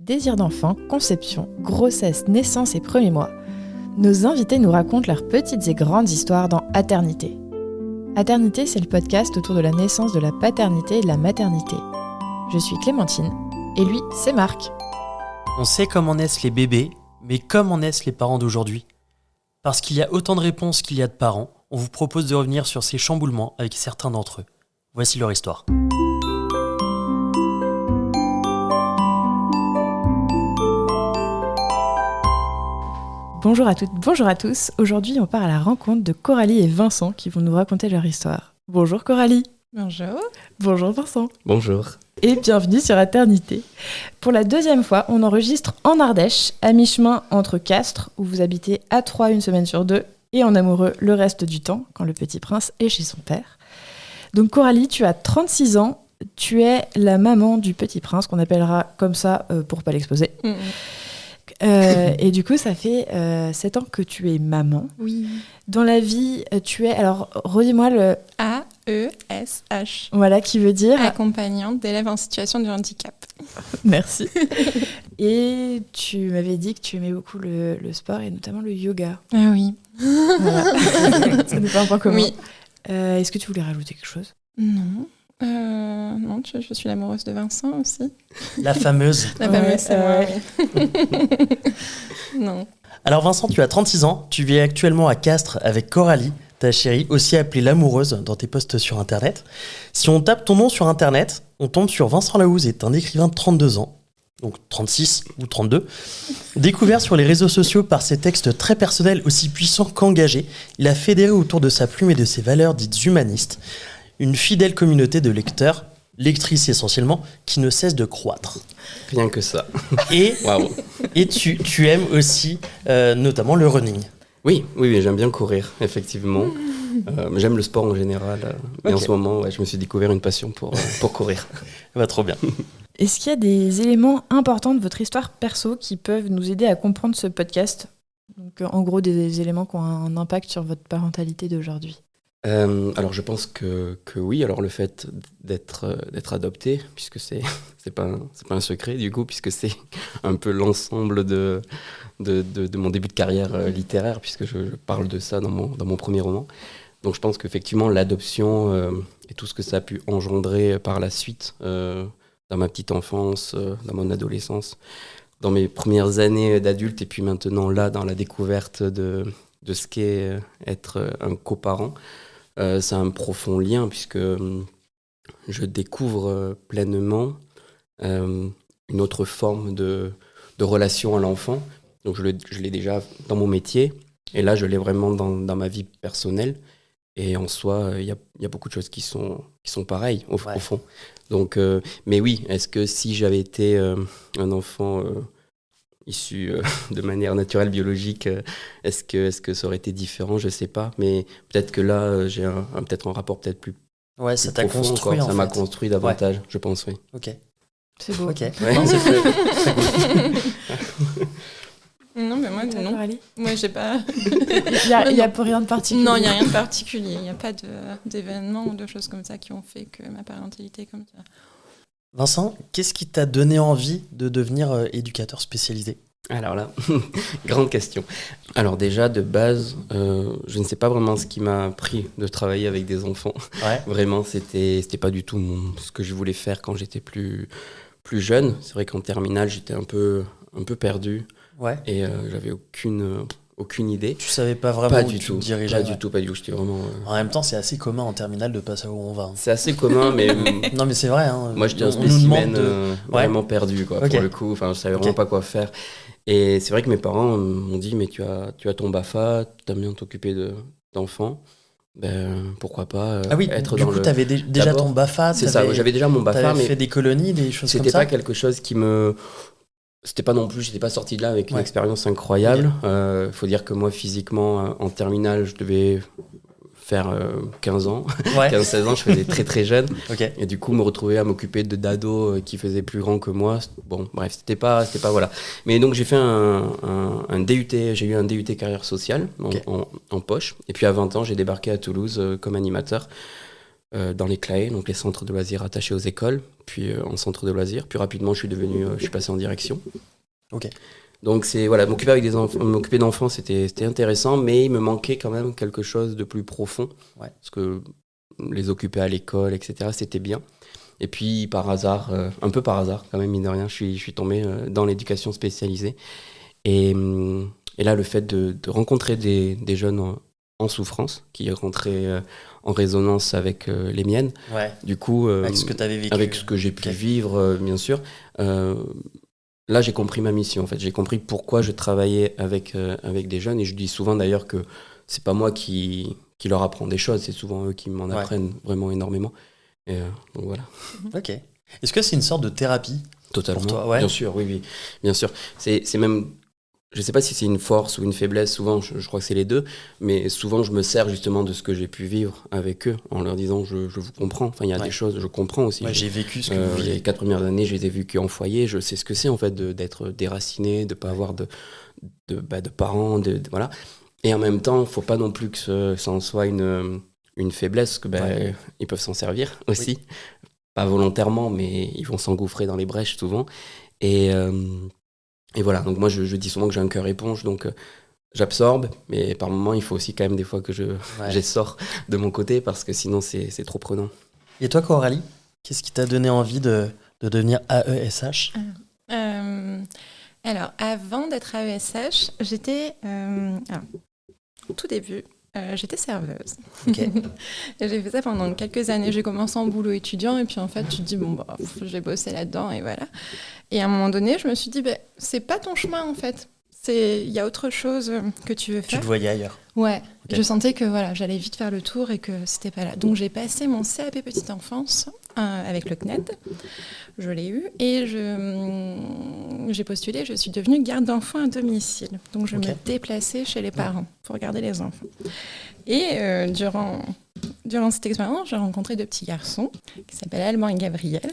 Désir d'enfant, conception, grossesse, naissance et premiers mois, nos invités nous racontent leurs petites et grandes histoires dans Aternité. Aternité, c'est le podcast autour de la naissance, de la paternité et de la maternité. Je suis Clémentine, et lui, c'est Marc. On sait comment naissent les bébés, mais comment naissent les parents d'aujourd'hui ? Parce qu'il y a autant de réponses qu'il y a de parents, on vous propose de revenir sur ces chamboulements avec certains d'entre eux. Voici leur histoire. Bonjour à toutes, bonjour à tous. Aujourd'hui, on part à la rencontre de Coralie et Vincent qui vont nous raconter leur histoire. Bonjour Coralie. Bonjour. Bonjour Vincent. Bonjour. Et bienvenue sur Aternité. Pour la deuxième fois, on enregistre en Ardèche, à mi-chemin entre Castres, où vous habitez à 3 une semaine sur 2, et en amoureux le reste du temps, quand le petit prince est chez son père. Donc Coralie, tu as 36 ans, tu es la maman du petit prince, qu'on appellera comme ça pour pas l'exposer. Et du coup, ça fait 7 ans que tu es maman. Oui. Dans la vie, tu es... Alors, redis-moi le... AESH. Voilà, qui veut dire... Accompagnante d'élèves en situation de handicap. Merci. Et tu m'avais dit que tu aimais beaucoup le sport et notamment le yoga. Ah oui. Voilà. Ça n'est pas un point commun. Oui. Est-ce que tu voulais rajouter quelque chose ? Non. Non, je suis l'amoureuse de Vincent aussi. La fameuse. La fameuse, c'est moi, oui. Non. Alors Vincent, tu as 36 ans, tu vis actuellement à Castres avec Coralie, ta chérie, aussi appelée l'amoureuse dans tes posts sur Internet. Si on tape ton nom sur Internet, on tombe sur Vincent Lahouz, est un écrivain de 32 ans, donc 36 ou 32. Découvert sur les réseaux sociaux par ses textes très personnels aussi puissants qu'engagés, il a fédéré autour de sa plume et de ses valeurs dites humanistes une fidèle communauté de lecteurs, lectrices essentiellement, qui ne cesse de croître. Rien que ça. Et, Waouh. et tu aimes aussi notamment le running. Oui, j'aime bien courir, effectivement. J'aime le sport en général. Et en ce moment, je me suis découvert une passion pour courir. Ça va trop bien. Est-ce qu'il y a des éléments importants de votre histoire perso qui peuvent nous aider à comprendre ce podcast ? Donc, en gros, des éléments qui ont un impact sur votre parentalité d'aujourd'hui. Alors je pense que oui. Alors le fait d'être adopté, puisque c'est pas un secret du coup, puisque c'est un peu l'ensemble de mon début de carrière littéraire, puisque je parle de ça dans mon premier roman. Donc je pense qu'effectivement l'adoption et tout ce que ça a pu engendrer par la suite dans ma petite enfance, dans mon adolescence, dans mes premières années d'adulte, et puis maintenant là dans la découverte de ce qu'est être un coparent. C'est un profond lien puisque je découvre pleinement une autre forme de relation à l'enfant. Donc je l'ai déjà dans mon métier et là je l'ai vraiment dans ma vie personnelle. Et en soi, il y a beaucoup de choses qui sont pareilles au fond. Donc, mais oui, est-ce que si j'avais été un enfant... issu de manière naturelle, biologique, est-ce que ça aurait été différent ? Je ne sais pas, mais peut-être que là, j'ai peut-être un rapport peut-être plus Ouais, ça t'a profond, construit quoi. en fait. Ça m'a construit davantage, je pense, oui. Ok. C'est beau. Ok. Ouais. Non, c'est cool. Non, mais moi, Toi, non. Coralie ? Moi, j'ai pas... Il y a pour rien de particulier. Non, il n'y a rien de particulier. Il n'y a pas d'événements ou de choses comme ça qui ont fait que ma parentalité est comme ça. Vincent, qu'est-ce qui t'a donné envie de devenir éducateur spécialisé ? Alors là, grande question. Alors déjà, de base, je ne sais pas vraiment ce qui m'a pris de travailler avec des enfants. Ouais. Vraiment, c'était pas du tout ce que je voulais faire quand j'étais plus jeune. C'est vrai qu'en terminale, j'étais un peu perdu. Ouais. Et j'avais aucune idée. Tu savais pas vraiment Pas où du tu tout. te dirigeais. Pas du tout. J'étais vraiment... En même temps, c'est assez commun en terminale de pas savoir où on va. Hein. C'est assez commun, mais Non, mais c'est vrai. Hein. moi, j'étais un On nous demande spécimen vraiment perdu, quoi, Ok. pour le coup. Enfin, je savais vraiment pas quoi faire. Et c'est vrai que mes parents m'ont dit, mais tu as ton BAFA, tu aimes bien t'occuper d'enfants. Ben, pourquoi pas Ah oui, être du dans coup, le... t'avais déjà D'abord, ton BAFA. C'est ça, j'avais déjà mon BAFA, T'avais mais fait des colonies, des choses comme c'était ça. pas quelque chose qui me... J'étais pas sorti de là avec une Ouais. expérience incroyable. Faut dire que moi, physiquement, en terminale, je devais faire 15 ans. Ouais. 15-16 ans, je faisais très très jeune. Ok. Et du coup, me retrouver à m'occuper d'ados qui faisaient plus grand que moi, bon, bref, c'était pas voilà. Mais donc, j'ai fait un DUT, j'ai eu un DUT carrière sociale en poche. Et puis, à 20 ans, j'ai débarqué à Toulouse comme animateur dans les CLAE, donc les centres de loisirs attachés aux écoles, puis en centre de loisirs. Puis rapidement, je suis passé en direction. Ok. Donc voilà, m'occuper d'enfants, c'était intéressant, mais il me manquait quand même quelque chose de plus profond. Ouais. Parce que les occuper à l'école, etc., c'était bien. Et puis par hasard, un peu par hasard quand même, mine de rien, je suis tombé dans l'éducation spécialisée. Et là, le fait de rencontrer des jeunes en souffrance, qui rentraient en résonance avec les miennes, du coup, avec ce que tu avais vécu. Avec ce que j'ai pu vivre, bien sûr, là, j'ai compris ma mission, en fait. J'ai compris pourquoi je travaillais avec des jeunes. Et je dis souvent, d'ailleurs, que c'est pas moi qui leur apprends des choses. C'est souvent eux qui m'en apprennent vraiment énormément. Et donc, voilà. Ok. Est-ce que c'est une sorte de thérapie Totalement. Pour toi, Bien sûr, oui. Bien sûr. C'est même... Je sais pas si c'est une force ou une faiblesse. Souvent, je crois que c'est les deux. Mais souvent, je me sers justement de ce que j'ai pu vivre avec eux en leur disant je vous comprends. Enfin, il y a des choses, je comprends aussi. J'ai vécu ce que vous vivez. Les 4 premières années, je les ai vécues en foyer. Je sais ce que c'est en fait d'être déraciné, de pas avoir de parents, voilà. Et en même temps, faut pas non plus que ça en soit une faiblesse, que ils peuvent s'en servir aussi. Pas volontairement, mais ils vont s'engouffrer dans les brèches souvent. Et voilà, donc moi je dis souvent que j'ai un cœur éponge, donc j'absorbe, mais par moments il faut aussi quand même des fois que j'essore de mon côté, parce que sinon c'est trop prenant. Et toi, Coralie, qu'est-ce qui t'a donné envie de devenir AESH ? Alors, avant d'être AESH, j'étais... au tout début, j'étais serveuse. Okay. J'ai fait ça pendant quelques années. J'ai commencé en boulot étudiant et puis en fait, tu te dis, je vais bosser là-dedans et voilà. Et à un moment donné, je me suis dit, c'est pas ton chemin en fait. Il y a autre chose que tu veux faire. Tu te voyais ailleurs. Ouais, okay. Je sentais que j'allais vite faire le tour et que c'était pas là. Donc j'ai passé mon CAP petite enfance avec le CNED. Je l'ai eu et j'ai postulé. Je suis devenue garde d'enfants à domicile. Donc je me déplaçais chez les parents pour garder les enfants. Et durant cette expérience, j'ai rencontré 2 petits garçons qui s'appellent Alban et Gabriel.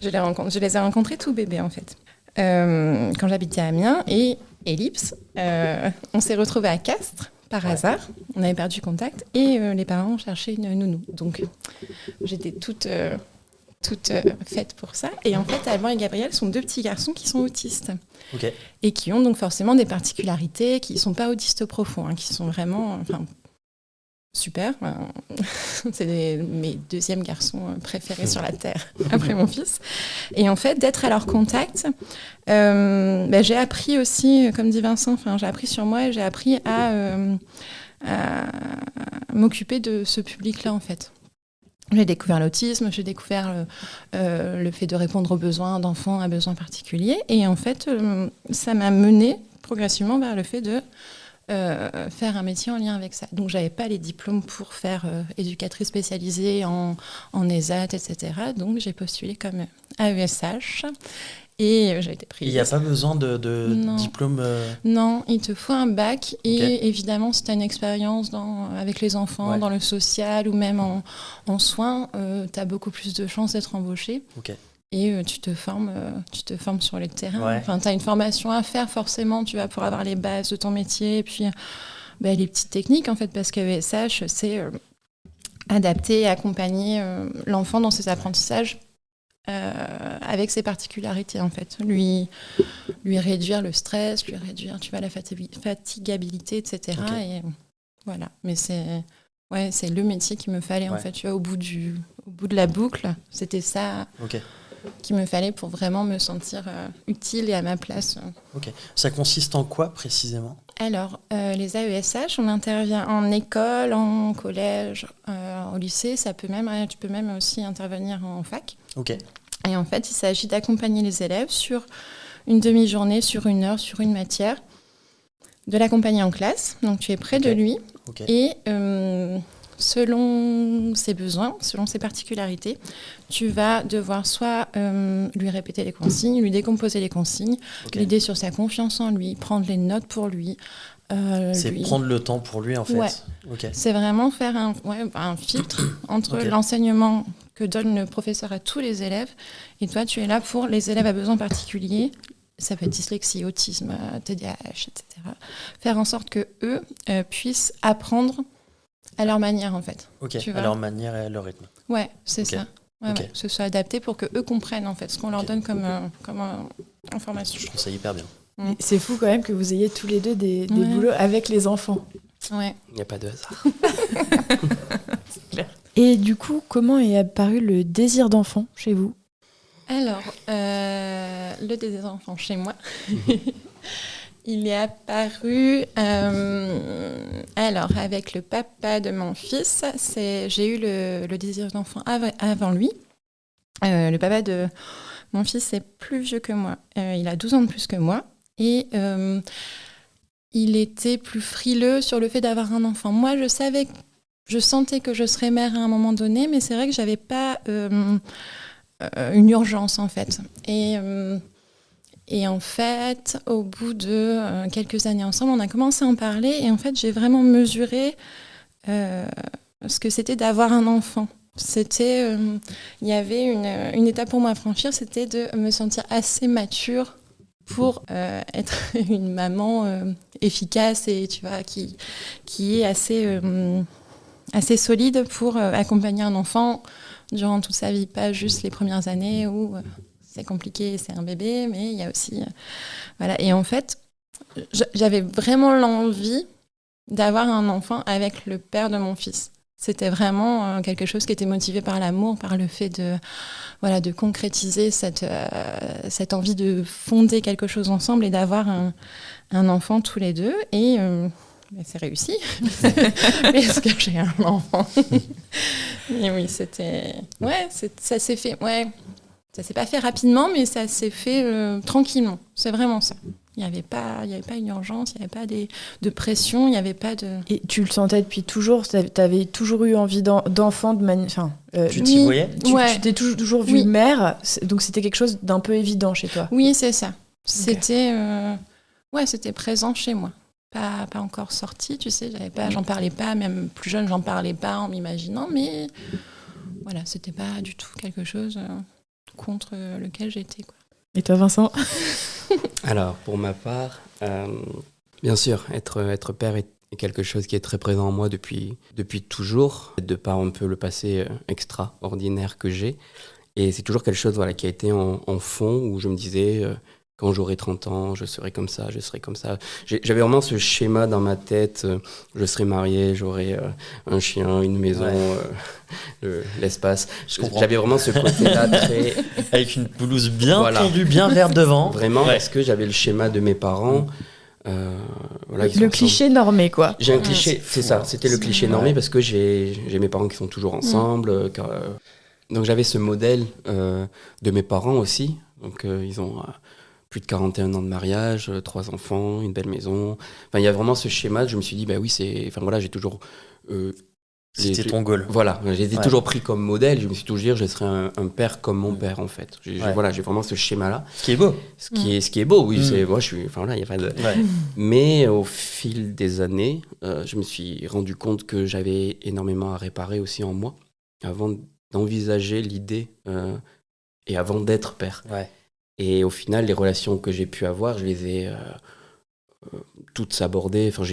Je les ai rencontrés tout bébés en fait. Quand j'habitais à Amiens et Ellipse, on s'est retrouvés à Castres par hasard. On avait perdu contact et les parents cherchaient une nounou. Donc j'étais toute faite pour ça. Et en fait, Alban et Gabriel sont 2 petits garçons qui sont autistes et qui ont donc forcément des particularités, qui ne sont pas autistes profonds, qui sont vraiment... super, c'est mes 2e garçons préférés sur la Terre, après mon fils. Et en fait, d'être à leur contact, j'ai appris aussi, comme dit Vincent, j'ai appris sur moi et j'ai appris à m'occuper de ce public-là, en fait. J'ai découvert l'autisme, j'ai découvert le fait de répondre aux besoins d'enfants à besoins particuliers. Et en fait, ça m'a menée progressivement vers le fait de faire un métier en lien avec ça. Donc, j'avais pas les diplômes pour faire éducatrice spécialisée en ESAT, etc. Donc, j'ai postulé comme AESH et j'ai été prise. Il n'y a pas besoin de diplôme Non, il te faut un bac et évidemment, si tu as une expérience avec les enfants, dans le social ou même en soins, tu as beaucoup plus de chances d'être embauché. Et tu te formes sur le terrain. Enfin, tu as une formation à faire, forcément, tu vas pour avoir les bases de ton métier. Et puis, les petites techniques, en fait, parce que ESH, c'est adapter et accompagner l'enfant dans ses apprentissages avec ses particularités, en fait. Lui réduire le stress, lui réduire, la fatigabilité, etc. Et voilà. Mais c'est le métier qu'il me fallait, en fait. Tu vois, au bout de la boucle, c'était ça... qu'il me fallait pour vraiment me sentir utile et à ma place. Ça consiste en quoi précisément ? Alors, les AESH, on intervient en école, en collège, au lycée. Tu peux même aussi intervenir en fac. Et en fait, il s'agit d'accompagner les élèves sur une demi-journée, sur 1 heure, sur une matière, de l'accompagner en classe. Donc, tu es près de lui et... selon ses besoins, selon ses particularités, tu vas devoir soit lui répéter les consignes, lui décomposer les consignes, l'aider sur sa confiance en lui, prendre les notes pour lui. Prendre le temps pour lui, en fait. C'est vraiment faire un filtre entre l'enseignement que donne le professeur à tous les élèves et toi, tu es là pour les élèves à besoins particuliers. Ça peut être dyslexie, autisme, TDAH, etc. Faire en sorte qu'eux puissent apprendre à leur manière en fait. Ok, Tu à vois. leur manière et à leur rythme. Ouais, c'est Ok. ça. Ouais, Ok. ouais, que ce soit adapté pour que eux comprennent en fait ce qu'on leur Ok. donne comme information. Je trouve ça hyper bien. C'est fou quand même que vous ayez tous les deux des Ouais. boulots avec les enfants. Ouais. Il n'y a pas de hasard. Et du coup, comment est apparu le désir d'enfant chez vous? Alors, le désir d'enfant chez moi, il est apparu alors avec le papa de mon fils. J'ai eu le désir d'enfant avant lui. Le papa de mon fils est plus vieux que moi. Il a 12 ans de plus que moi. Et il était plus frileux sur le fait d'avoir un enfant. Moi, je sentais que je serais mère à un moment donné, mais c'est vrai que j'avais pas une urgence en fait. Et en fait, au bout de quelques années ensemble, on a commencé à en parler et en fait, j'ai vraiment mesuré ce que c'était d'avoir un enfant. Il y avait une étape pour moi à franchir, c'était de me sentir assez mature pour être une maman efficace et tu vois qui est assez solide pour accompagner un enfant durant toute sa vie, pas juste les premières années où c'est compliqué, c'est un bébé, mais il y a aussi voilà. Et en fait, j'avais vraiment l'envie d'avoir un enfant avec le père de mon fils. C'était vraiment quelque chose qui était motivé par l'amour, par le fait de concrétiser cette envie de fonder quelque chose ensemble et d'avoir un enfant tous les deux. Et c'est réussi, parce que j'ai un enfant. Et oui, ça s'est fait. Ouais, ça s'est pas fait rapidement, mais ça s'est fait tranquillement. C'est vraiment ça. Il n'y avait pas une urgence, il n'y avait pas de pression, il n'y avait pas de... Et tu le sentais depuis toujours? Tu avais toujours eu envie d'enfant Tu t'y voyais? Tu t'es toujours vue mère, donc c'était quelque chose d'un peu évident chez toi? Oui, c'est ça. C'était présent chez moi. Pas encore sorti, tu sais, j'en parlais pas, même plus jeune, j'en parlais pas en m'imaginant, mais voilà, c'était pas du tout quelque chose contre lequel j'étais, quoi. Et toi, Vincent? Alors, pour ma part, bien sûr, être père est quelque chose qui est très présent en moi depuis toujours, de par un peu le passé extraordinaire que j'ai. Et c'est toujours quelque chose qui a été en fond, où je me disais, quand j'aurai 30 ans, je serai comme ça, je serai comme ça. J'avais vraiment ce schéma dans ma tête, je serai marié, j'aurai un chien, une maison, l'espace. J'avais vraiment ce côté-là très... Avec une pelouse bien tendue, bien verte devant. Vraiment, parce que j'avais le schéma de mes parents. Le cliché normé, quoi. J'ai un cliché, c'est ça, c'était le cliché normé parce que j'ai mes parents qui sont toujours ensemble. Donc j'avais ce modèle de mes parents aussi. Donc ils ont plus de 41 ans de mariage, 3 enfants, une belle maison. Enfin, il y a vraiment ce schéma. Je me suis dit, bah oui, j'ai toujours... C'était ton goal. Voilà, j'ai été toujours pris comme modèle. Je me suis toujours dit, je serai un père comme mon père, en fait. J'ai vraiment ce schéma-là. Ce qui est beau. Ce qui est beau, oui. Moi, je suis... Enfin, voilà, il y a pas de... Mais au fil des années, je me suis rendu compte que j'avais énormément à réparer aussi en moi, avant d'envisager l'idée et avant d'être père. Ouais. Et au final, les relations que j'ai pu avoir, je les ai toutes abordées. Enfin,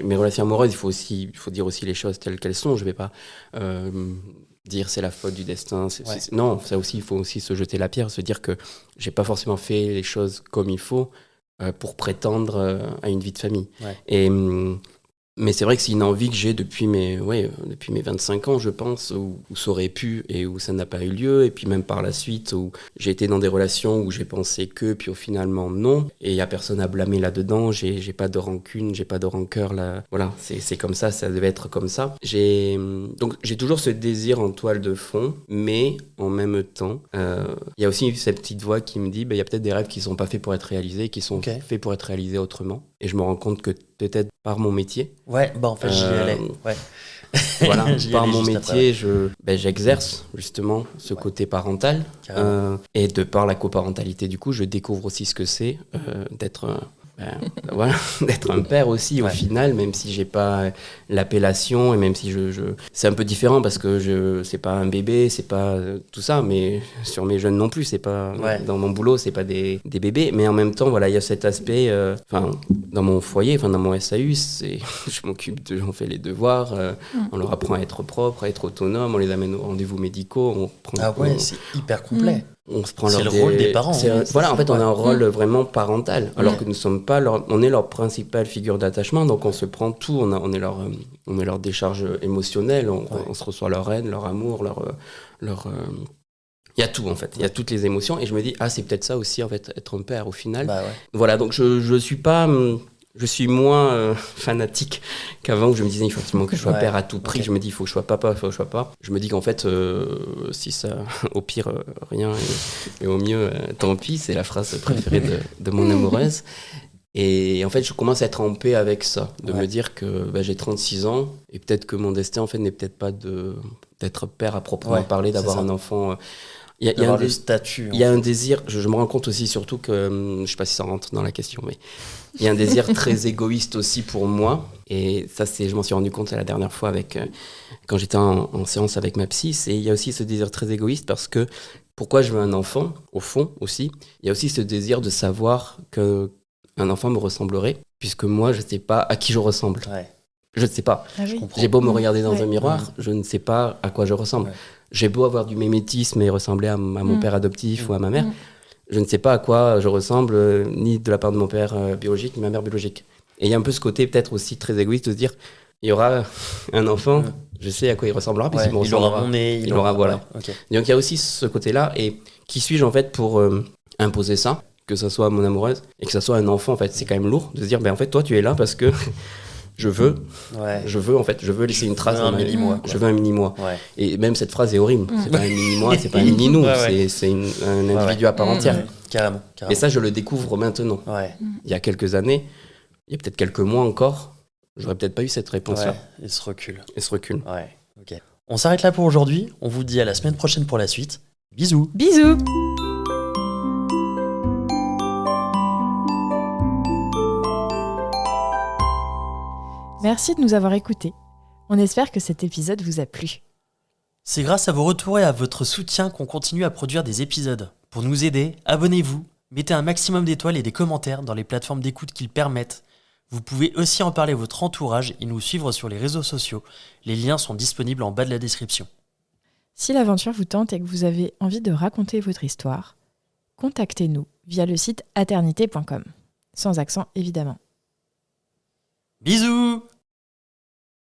mes relations amoureuses, il faut dire aussi les choses telles qu'elles sont. Je vais pas dire c'est la faute du destin. Non, ça aussi, il faut aussi se jeter la pierre, se dire que j'ai pas forcément fait les choses comme il faut pour prétendre à une vie de famille. Ouais. Mais c'est vrai que c'est une envie que j'ai depuis mes 25 ans, je pense, où ça aurait pu et où ça n'a pas eu lieu. Et puis même par la suite, où j'ai été dans des relations où j'ai pensé que, puis au finalement non. Et il n'y a personne à blâmer là-dedans. J'ai pas de rancune, j'ai pas de rancœur. Là. Voilà, c'est comme ça devait être comme ça. Donc j'ai toujours ce désir en toile de fond, mais en même temps, il y a aussi cette petite voix qui me dit, il y a peut-être des rêves qui ne sont pas faits pour être réalisés, qui sont faits pour être réalisés autrement. Et je me rends compte que peut-être par mon métier. Ouais, en fait, j'y allais. Ouais. Voilà, par mon métier, j'exerce justement ce côté parental. Et de par la coparentalité, du coup, je découvre aussi ce que c'est d'être voilà, d'être un père aussi au final, même si j'ai pas l'appellation et même si c'est un peu différent parce que c'est pas un bébé, c'est pas tout ça, mais sur mes jeunes non plus, c'est pas dans mon boulot, c'est pas des bébés, mais en même temps, voilà, il y a cet aspect, dans mon foyer, dans mon SAU, je m'occupe on fait les devoirs, on leur apprend à être propre, à être autonome, on les amène aux rendez-vous médicaux, c'est hyper complet. On se prend c'est le rôle des parents. Voilà, en fait, on a un rôle vraiment parental, alors que nous sommes pas on est leur principale figure d'attachement, donc on se prend tout, on est leur décharge émotionnelle, on se reçoit leur haine, leur amour, leur il y a tout en fait, il y a toutes les émotions, et je me dis c'est peut-être ça aussi en fait, être un père au final. Voilà, donc je suis pas je suis moins fanatique qu'avant où je me disais il faut absolument que je sois père à tout prix. Je me dis il faut que je sois papa, il faut que je sois papa. Je me dis qu'en fait, si ça, au pire, rien et au mieux, tant pis, c'est la phrase préférée de mon amoureuse. Et en fait, je commence à être en paix avec ça, de me dire que j'ai 36 ans et peut-être que mon destin en fait n'est peut-être pas d'être père à proprement parler, d'avoir un enfant. Il y a le statut. Il y a un désir, je me rends compte aussi surtout que, je ne sais pas si ça rentre dans la question, mais il y a un désir très égoïste aussi pour moi. Et ça, je m'en suis rendu compte la dernière fois quand j'étais en séance avec ma psy. Il y a aussi ce désir très égoïste parce que pourquoi je veux un enfant, au fond aussi, il y a aussi ce désir de savoir qu'un enfant me ressemblerait, puisque moi, je ne sais pas à qui je ressemble. Je ne sais pas. J'ai beau me regarder dans un miroir, je ne sais pas à quoi je ressemble. J'ai beau avoir du mimétisme et ressembler à mon père adoptif ou à ma mère, je ne sais pas à quoi je ressemble, ni de la part de mon père biologique, ni de ma mère biologique. Et il y a un peu ce côté peut-être aussi très égoïste de se dire, il y aura un enfant, je sais à quoi il ressemblera, parce qu'il me ressemblera. Il aura mon nez, il aura voilà. Donc il y a aussi ce côté-là, et qui suis-je en fait pour imposer ça, que ça soit mon amoureuse, et que ça soit un enfant, en fait, c'est quand même lourd de se dire, en fait, toi tu es là parce que... Je veux laisser une trace. Je veux un mini-moi. Et même cette phrase est horrible. C'est pas un mini-moi, c'est pas un mini-nous. C'est un individu à part entière. Carrément. Et ça, je le découvre maintenant. Il y a quelques années, il y a peut-être quelques mois encore, j'aurais peut-être pas eu cette réponse-là. Et ce recul. On s'arrête là pour aujourd'hui. On vous dit à la semaine prochaine pour la suite. Bisous. Bisous. Merci de nous avoir écoutés. On espère que cet épisode vous a plu. C'est grâce à vos retours et à votre soutien qu'on continue à produire des épisodes. Pour nous aider, abonnez-vous, mettez un maximum d'étoiles et des commentaires dans les plateformes d'écoute qui le permettent. Vous pouvez aussi en parler à votre entourage et nous suivre sur les réseaux sociaux. Les liens sont disponibles en bas de la description. Si l'aventure vous tente et que vous avez envie de raconter votre histoire, contactez-nous via le site aternité.com. Sans accent évidemment. Bisous!